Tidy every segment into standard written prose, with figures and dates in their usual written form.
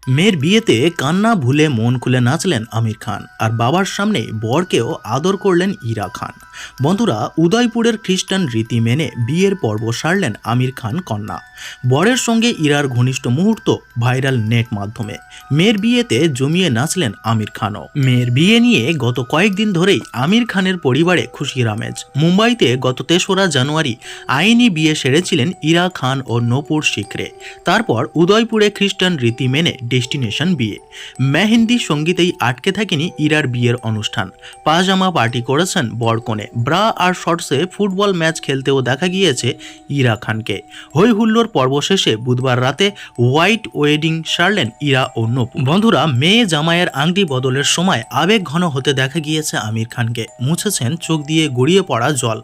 মেয়ের বিয়েতে কান্না ভুলে মন খুলে নাচলেন আমির খান আর বাবার সামনে বরকেও আদর করলেন ইরা খান। বন্ধুরা, উদয়পুরের খ্রিস্টান রীতি মেনে বিয়ের পর্ব সারলেন আমির খান কন্যা। বরের সঙ্গে ইরার ঘনিষ্ঠ মুহূর্ত ভাইরাল নেট মাধ্যমে। মেয়ের বিয়েতে জমিয়ে নাচলেন আমির খানও। মেয়ের বিয়ে নিয়ে গত কয়েকদিন ধরেই আমির খানের পরিবারে খুশির আমেজ। মুম্বাইতে গত ৩রা জানুয়ারি আইনি বিয়ে সেরেছিলেন ইরা খান ও নূপুর শিখরে। তারপর উদয়পুরে খ্রিস্টান রীতি মেনে ডেস্টিনেশন বিয়ে। মেহেন্দি সঙ্গীতেই আটকে থাকেনি ইরার বিয়ের অনুষ্ঠান। পাজামা পার্টি করেছেন বরকনে। ব্রা আর শর্টসে ফুটবল ম্যাচ খেলতেও দেখা গিয়েছে ইরা খানকে। হই হুল্লোর পর্ব শেষে বুধবার রাতে হোয়াইট ওয়েডিং সারলেন ইরা ও নূপুর। বন্ধুরা, মেয়ে জামাইয়ের আংটি বদলের সময় আবেগ ঘন হতে দেখা গিয়েছে আমির খানকে। মুছেছেন চোখ দিয়ে গড়িয়ে পড়া জল।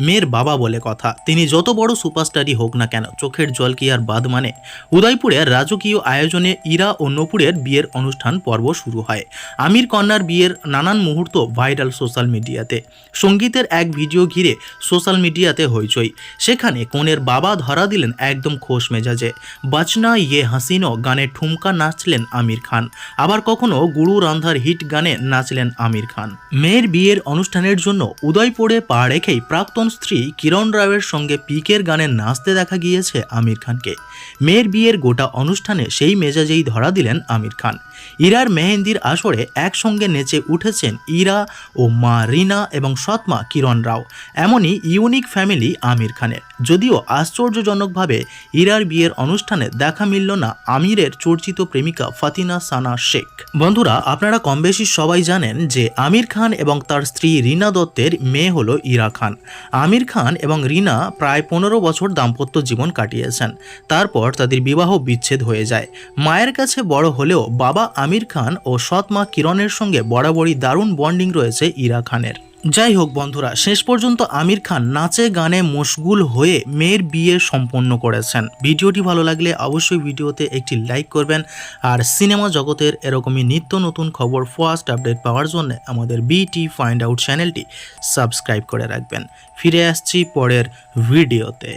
মেয়ের বাবা বলে কথা, তিনি যত বড় সুপারস্টারই হোক না কেন, চোখের জল কি আর বাদ মানে। উদয়পুরে রাজকীয় আয়োজনে ইরা ও নূপুরের বিয়ের অনুষ্ঠান পর্ব শুরু হয়। আমির কন্যার বিয়ের নানান মুহূর্ত ভাইরাল সোশ্যাল মিডিয়াতে। সঙ্গীতের এক ভিডিও ঘিরে সোশ্যাল মিডিয়াতে হইচই। সেখানে কনের বাবা ধরা দিলেন একদম খোশ মেজাজে। বাচনা ইয়ে হাসিনো গানে ঠুমকা নাচলেন আমির খান। আবার কখনো গুরু রান্ধার হিট গানে নাচলেন আমির খান। মেয়ের বিয়ের অনুষ্ঠানের জন্য উদয়পুরে পা রেখেই প্রাক্তন স্ত্রী কিরণ রাওয়ের সঙ্গে পিকের গানে নাচতে দেখা গিয়েছে আমির খানকে। মেয়ের বিয়ের গোটা অনুষ্ঠানে সেই মেজাজেই ধরা দিলেন আমির খান। ইরার মেহেন্দির আসরে একসঙ্গে নেচে উঠেছেন ইরা ও মা রিনা এবং সৎমা কিরণ রাও। এমনই ইউনিক ফ্যামিলি আমির খানের। যদিও আশ্চর্যজনকভাবে ইরার বিয়ের অনুষ্ঠানে দেখা মিলল না আমিরের চর্চিত প্রেমিকা ফাতিনা সানা শেখ। বন্ধুরা, আপনারা কম বেশি সবাই জানেন যে আমির খান এবং তার স্ত্রী রিনা দত্তের মেয়ে হলো ইরা খান। আমির খান এবং রিনা প্রায় 15 বছর দাম্পত্য জীবন কাটিয়েছেন। তারপর তাদের বিবাহ বিচ্ছেদ হয়ে যায়। মায়ের কাছে বড় হলেও বাবা আমির খান ও সৎ মা কিরণের সঙ্গে বরাবরই দারুণ বন্ডিং রয়েছে ইরা খানের। যাই হোক বন্ধুরা, শেষ পর্যন্ত আমির খান নাচে গানে মশগুল হয়ে মেয়ের বিয়ে সম্পন্ন করেছেন। ভিডিওটি ভালো লাগলে অবশ্যই ভিডিওতে একটি লাইক করবেন আর সিনেমা জগতের এরকমই নিত্য নতুন খবর ফার্স্ট আপডেট পাওয়ার জন্য আমাদের বিটি ফাইন্ড আউট চ্যানেলটি সাবস্ক্রাইব করে রাখবেন। ফিরে আসছি পরের ভিডিওতে।